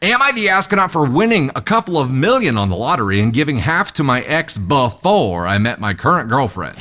Am I the astronaut for winning a couple of million on the lottery and giving half to my ex before I met my current girlfriend?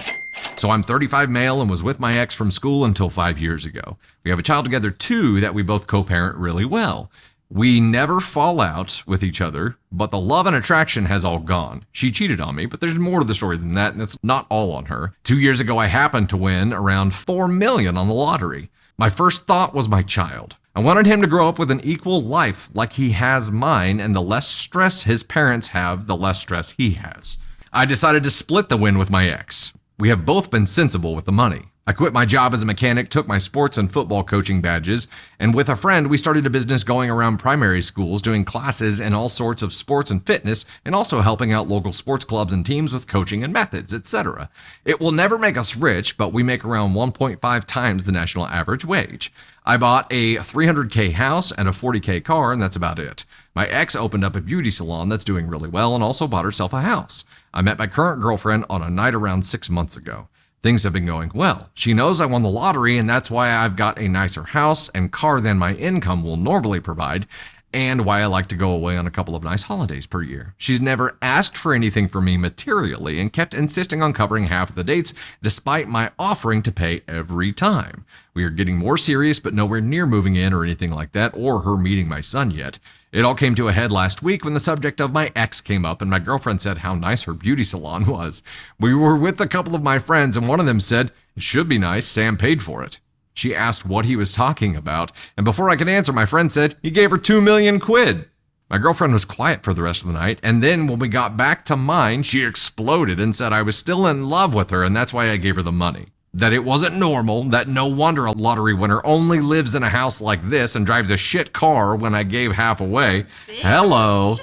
So I'm 35 male and was with my ex from school until 5 years ago. We have a child together too that we both co-parent really well. We never fall out with each other, but the love and attraction has all gone. She cheated on me, but there's more to the story than that, and it's not all on her. 2 years ago, I happened to win around $4 million on the lottery. My first thought was my child. I wanted him to grow up with an equal life like he has mine, and the less stress his parents have, the less stress he has. I decided to split the win with my ex. We have both been sensible with the money. I quit my job as a mechanic, took my sports and football coaching badges, and with a friend, we started a business going around primary schools, doing classes in all sorts of sports and fitness, and also helping out local sports clubs and teams with coaching and methods, etc. It will never make us rich, but we make around 1.5 times the national average wage. I bought a $300K house and a $40K car, and that's about it. My ex opened up a beauty salon that's doing really well and also bought herself a house. I met my current girlfriend on a night around 6 months ago. Things have been going well. She knows I won the lottery, and that's why I've got a nicer house and car than my income will normally provide, and why I like to go away on a couple of nice holidays per year. She's never asked for anything from me materially and kept insisting on covering half of the dates despite my offering to pay every time. We are getting more serious, but nowhere near moving in or anything like that, or her meeting my son yet. It all came to a head last week when the subject of my ex came up and my girlfriend said how nice her beauty salon was. We were with a couple of my friends and one of them said, "It should be nice, Sam paid for it." She asked what he was talking about, and before I could answer, my friend said he gave her 2 million quid. My girlfriend was quiet for the rest of the night, and then when we got back to mine, she exploded and said I was still in love with her and that's why I gave her the money. That it wasn't normal, that no wonder a lottery winner only lives in a house like this and drives a shit car when I gave half away. Bitch. Hello.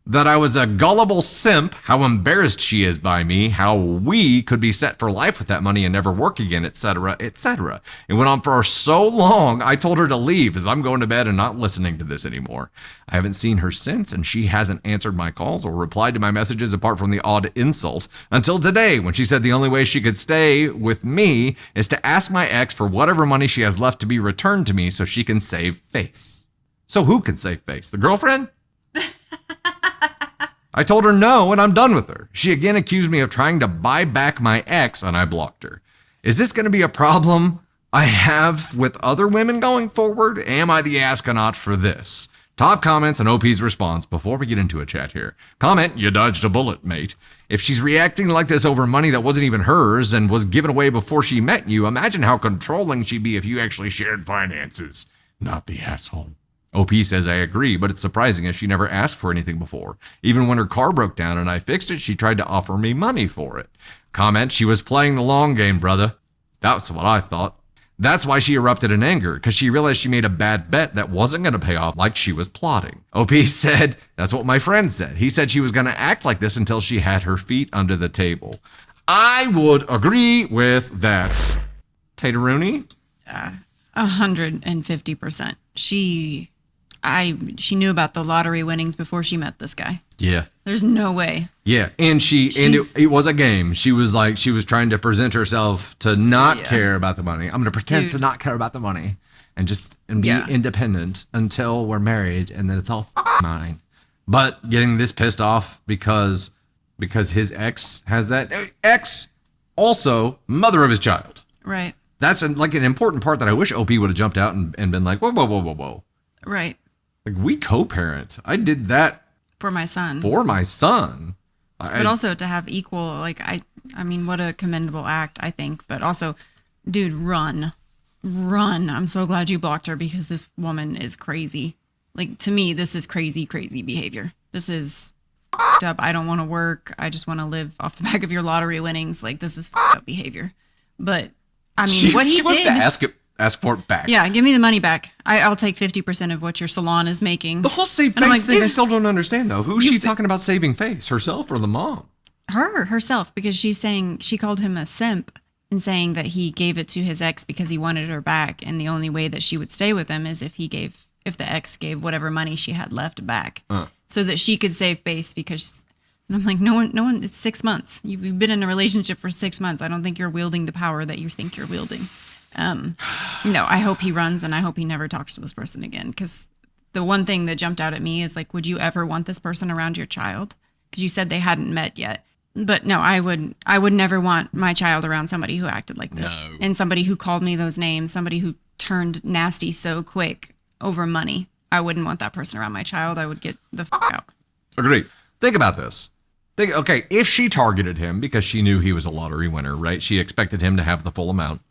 That I was a gullible simp, how embarrassed she is by me, how we could be set for life with that money and never work again, etc., etc. It went on for so long, I told her to leave as I'm going to bed and not listening to this anymore. I haven't seen her since, and she hasn't answered my calls or replied to my messages apart from the odd insult, until today when she said the only way she could stay with me is to ask my ex for whatever money she has left to be returned to me so she can save face. So who can save face? The girlfriend? I told her no, and I'm done with her. She again accused me of trying to buy back my ex, and I blocked her. Is this going to be a problem I have with other women going forward? Am I the astronaut for this? Top comments and OP's response before we get into a chat here. Comment, you dodged a bullet, mate. If she's reacting like this over money that wasn't even hers and was given away before she met you, imagine how controlling she'd be if you actually shared finances. Not the asshole. OP says, I agree, but it's surprising as she never asked for anything before. Even when her car broke down and I fixed it, she tried to offer me money for it. Comment, she was playing the long game, brother. That's what I thought. That's why she erupted in anger, because she realized she made a bad bet that wasn't going to pay off like she was plotting. OP said, that's what my friend said. He said she was going to act like this until she had her feet under the table. I would agree with that. Tateroonie? 150%. She knew about the lottery winnings before she met this guy. Yeah. There's no way. Yeah. And it was a game. She was trying to present herself to not care about the money. I'm going to pretend to not care about the money and be independent until we're married and then it's all mine. But getting this pissed off because his ex has that ex, also mother of his child. Right. That's an important part that I wish OP would have jumped out and been like, whoa. Right. Like, we co-parent. I did that for my son. But also to have equal, I mean, what a commendable act, I think. But also, dude, run. I'm so glad you blocked her because this woman is crazy. Like, to me, this is crazy behavior. This is f***ed up. I don't want to work. I just want to live off the back of your lottery winnings. Like, this is f***ed up behavior. But, I mean, what he did. She wants to ask for it back. Yeah, give me the money back. I'll take 50% of what your salon is making. The whole save face thing, I still don't understand, though. Who's she talking about saving face? Herself or the mom? Herself, because she's saying she called him a simp and saying that he gave it to his ex because he wanted her back. And the only way that she would stay with him is if the ex gave whatever money she had left back so that she could save face because... And I'm like, no one, it's 6 months. You've been in a relationship for 6 months. I don't think you're wielding the power that you think you're wielding. No, I hope he runs and I hope he never talks to this person again because The one thing that jumped out at me is like, would you ever want this person around your child? Because you said they hadn't met yet. But no, I would never want my child around somebody who acted like this. No. And somebody who called me those names, somebody who turned nasty so quick over money. I wouldn't want that person around my child. I would get the out. Agreed. Think about this. Okay, if she targeted him because she knew he was a lottery winner, right? She expected him to have the full amount.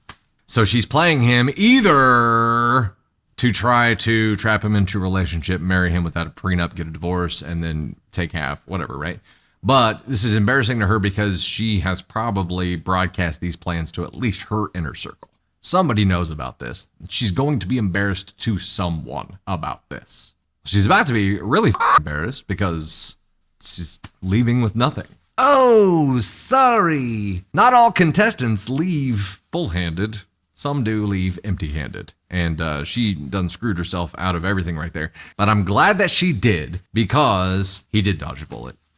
So she's playing him either to try to trap him into a relationship, marry him without a prenup, get a divorce, and then take half, whatever, right? But this is embarrassing to her because she has probably broadcast these plans to at least her inner circle. Somebody knows about this. She's going to be embarrassed to someone about this. She's about to be really embarrassed because she's leaving with nothing. Oh, sorry. Not all contestants leave full-handed. Some do leave empty-handed. And she done screwed herself out of everything right there. But I'm glad that she did because he did dodge a bullet.